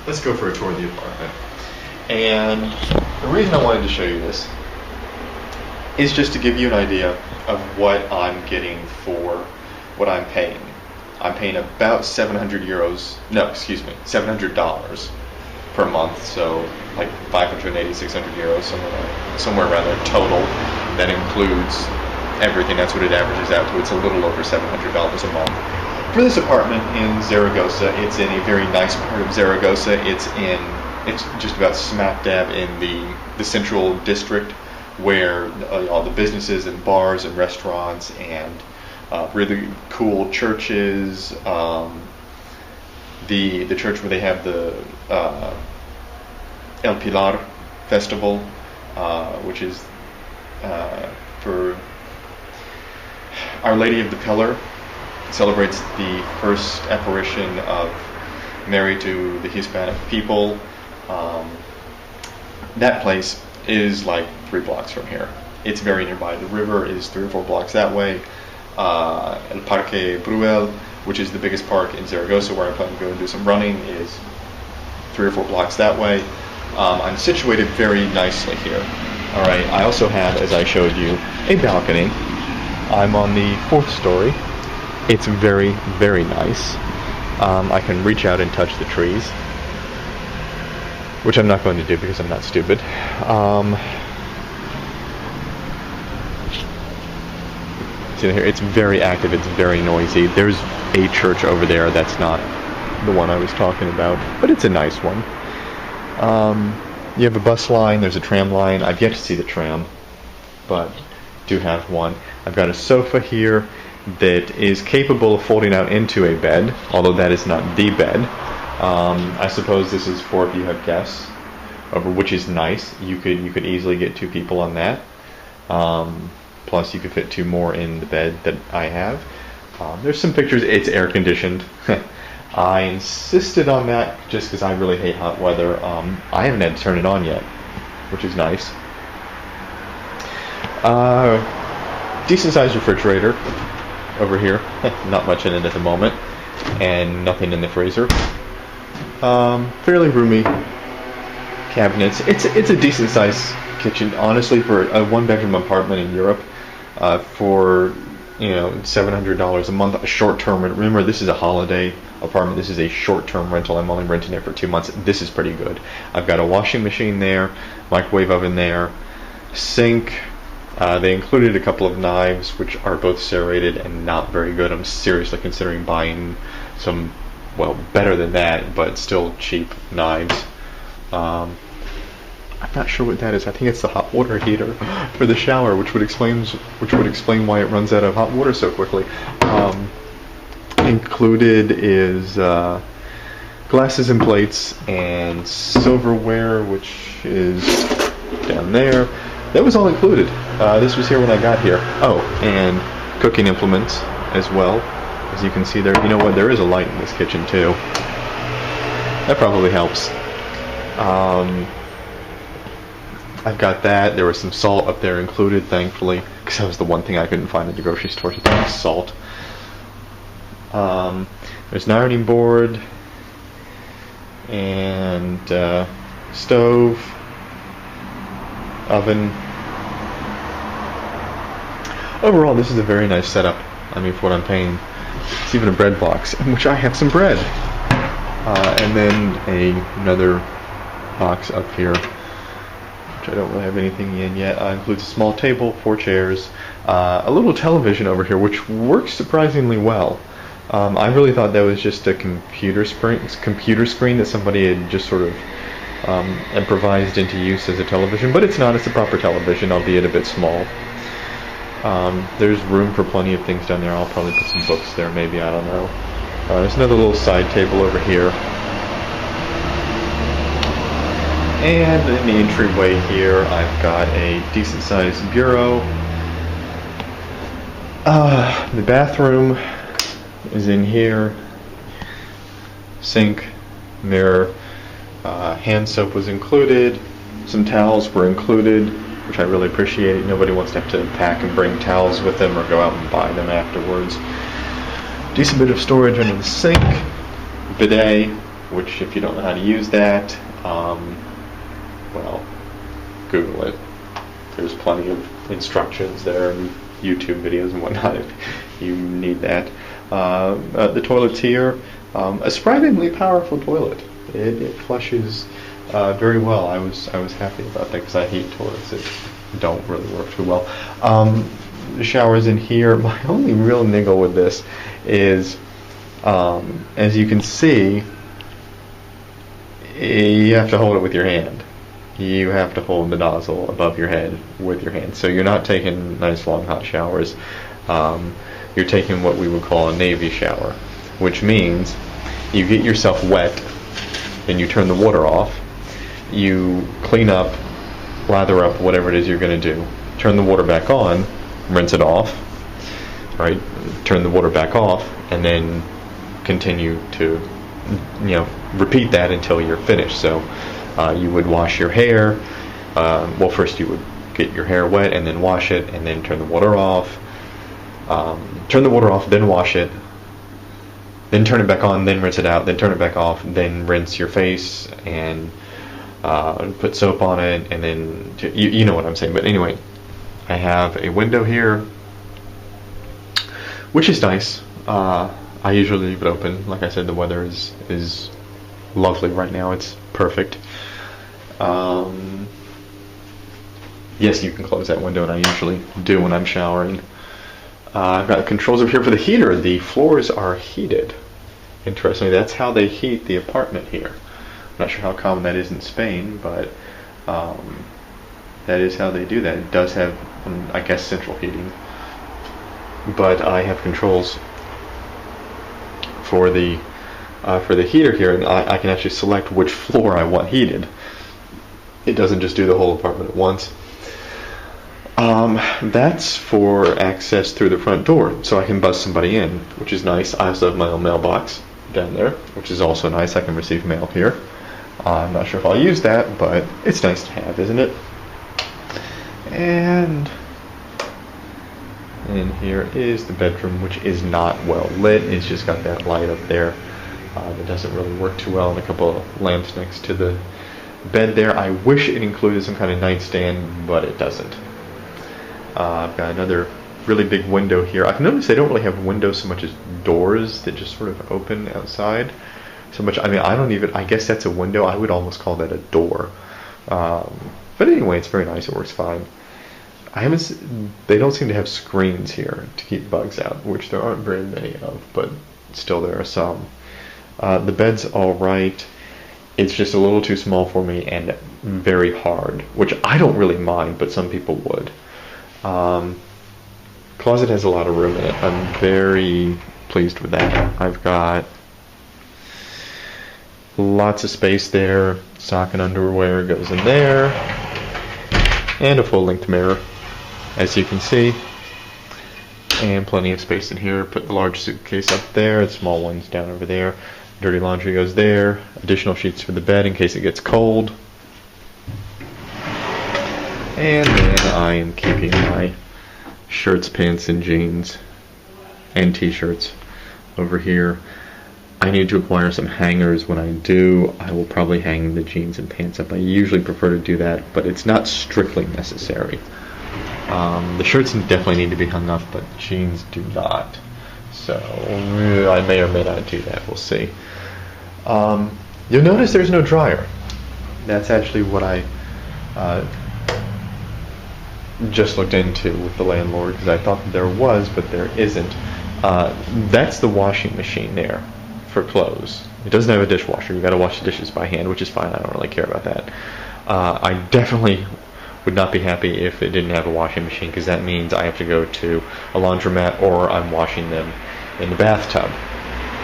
let's go for a tour of the apartment. And the reason I wanted to show you this is just to give you an idea of what I'm getting for what I'm paying. I'm paying about 700 euros, no, excuse me, $700 per month, so like 580, 600 euros, somewhere around there total. That includes everything. That's what it averages out to. It's a little over $700 a month. For this apartment in Zaragoza, it's in a very nice part of Zaragoza. It's just about smack dab in the central district, where all the businesses and bars and restaurants and really cool churches. The church where they have the El Pilar festival, which is for Our Lady of the Pillar. It celebrates the first apparition of Mary to the Hispanic people. That place is like 3 blocks from here. It's very nearby. The river is 3 or 4 blocks that way. El Parque Bruel, which is the biggest park in Zaragoza, where I plan to go and do some running, is 3 or 4 blocks that way. I'm situated very nicely here. All right. I also have, as I showed you, a balcony. I'm on the 4th story. It's very, very nice. I can reach out and touch the trees, which I'm not going to do because I'm not stupid. See here, it's very active, it's very noisy. There's a church over there that's not the one I was talking about, but it's a nice one. You have a bus line, there's a tram line. I've yet to see the tram, but do have one. I've got a sofa here that is capable of folding out into a bed, although that is not the bed. I suppose this is for if you have guests over, which is nice. You could easily get 2 people on that. Plus you could fit 2 more in the bed that I have. There's some pictures. It's air conditioned. I insisted on that just because I really hate hot weather. I haven't had to turn it on yet, which is nice. Decent sized refrigerator over here. Not much in it at the moment, and nothing in the freezer. Fairly roomy cabinets. It's a decent sized kitchen, honestly, for a 1-bedroom apartment in Europe. For $700 a month, a short-term. Remember, this is a holiday apartment. This is a short-term rental. I'm only renting it for 2 months. This is pretty good. I've got a washing machine there, microwave oven there, sink. They included a couple of knives, which are both serrated and not very good. I'm seriously considering buying some, well, better than that, but still cheap knives. I'm not sure what that is. I think it's the hot water heater for the shower, which would explain why it runs out of hot water so quickly. Included is glasses and plates and silverware, which is down there. That was all included. This was here when I got here. Oh, and cooking implements as well. As you can see there. You know what? There is a light in this kitchen too. That probably helps. I've got that. There was some salt up there included, thankfully, because that was the one thing I couldn't find at the grocery store. Salt. There's an ironing board and stove, oven. Overall, this is a very nice setup. I mean, for what I'm paying. It's even a bread box, in which I have some bread. And then another box up here, which I don't really have anything in yet. Includes a small table, 4 chairs, a little television over here, which works surprisingly well. I really thought that was just a computer screen that somebody had just sort of improvised into use as a television, but it's not. It's a proper television, albeit a bit small. There's room for plenty of things down there. I'll probably put some books there, maybe, I don't know. There's another little side table over here. And in the entryway here, I've got a decent sized bureau. The bathroom is in here. Sink, mirror, hand soap was included. Some towels were included, which I really appreciate. Nobody wants to have to pack and bring towels with them or go out and buy them afterwards. Decent bit of storage under the sink, bidet, which if you don't know how to use that, well, Google it. There's plenty of instructions there and YouTube videos and whatnot if you need that. The toilets here, a surprisingly powerful toilet. It flushes very well. I was happy about that because I hate toilets that don't really work too well. The showers in here. My only real niggle with this is, as you can see, you have to hold it with your hand. You have to hold the nozzle above your head with your hand. So you're not taking nice long hot showers. You're taking what we would call a Navy shower, which means you get yourself wet, then you turn the water off, you clean up, lather up, whatever it is you're going to do, turn the water back on, rinse it off, right? Turn the water back off, and then continue to, repeat that until you're finished. So you would wash your hair. Well, first you would get your hair wet and then wash it, and then turn the water off. Turn the water off, then wash it, then turn it back on, then rinse it out, then turn it back off, then rinse your face and put soap on it, and then you know what I'm saying. But anyway, I have a window here, which is nice. I usually leave it open. Like I said, the weather is lovely right now. It's perfect. Yes, you can close that window, and I usually do when I'm showering. I've got controls over here for the heater. The floors are heated. Interestingly, that's how they heat the apartment here. I'm not sure how common that is in Spain, but that is how they do that. It does have, I guess, central heating. But I have controls for the heater here, and I can actually select which floor I want heated. It doesn't just do the whole apartment at once. That's for access through the front door, so I can buzz somebody in, which is nice. I also have my own mailbox down there, which is also nice. I can receive mail here. I'm not sure if I'll use that, but it's nice to have, isn't it? And here is the bedroom, which is not well lit. It's just got that light up there that doesn't really work too well, and a couple of lamps next to the bed there. I wish it included some kind of nightstand, but it doesn't. I've got another really big window here. I've noticed they don't really have windows so much as doors that just sort of open outside so much. I guess that's a window. I would almost call that a door. But anyway, it's very nice. It works fine. They don't seem to have screens here to keep bugs out, which there aren't very many of, but still there are some. The bed's all right. It's just a little too small for me and very hard, which I don't really mind, but some people would. Closet has a lot of room in it. I'm very pleased with that. I've got lots of space there. Sock and underwear goes in there, and a full-length mirror, as you can see, and plenty of space in here. Put the large suitcase up there, the small ones down over there. Dirty laundry goes there. Additional sheets for the bed in case it gets cold. And then I am keeping my shirts, pants, and jeans and t-shirts over here. I need to acquire some hangers. When I do, I will probably hang the jeans and pants up. I usually prefer to do that, but it's not strictly necessary. The shirts definitely need to be hung up, but jeans do not. So I may or may not do that. We'll see. You'll notice there's no dryer. That's actually what I just looked into with the landlord, because I thought that there was, but there isn't. That's the washing machine there for clothes. It doesn't have a dishwasher. You got to wash the dishes by hand, which is fine. I don't really care about that. I definitely would not be happy if it didn't have a washing machine, because that means I have to go to a laundromat or I'm washing them in the bathtub,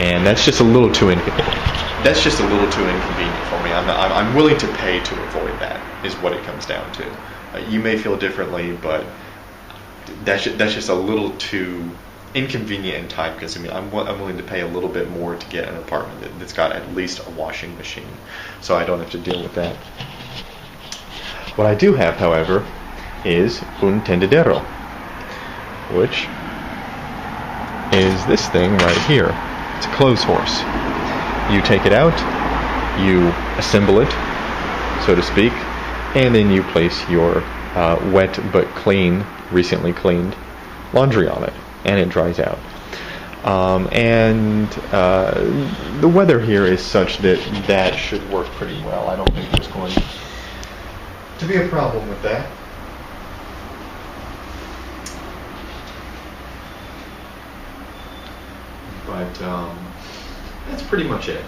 and that's just a little too inconvenient. That's just a little too inconvenient for me. I'm willing to pay to avoid that, is what it comes down to. You may feel differently, but that's just a little too inconvenient and time consuming. I'm willing to pay a little bit more to get an apartment that's got at least a washing machine, so I don't have to deal with that. What I do have, however, is un tendedero, which is this thing right here. It's a clothes horse. You take it out, you assemble it, so to speak, and then you place your wet but clean, recently cleaned laundry on it, and it dries out. The weather here is such that that should work pretty well. I don't think there's going to be a problem with that. But that's pretty much it.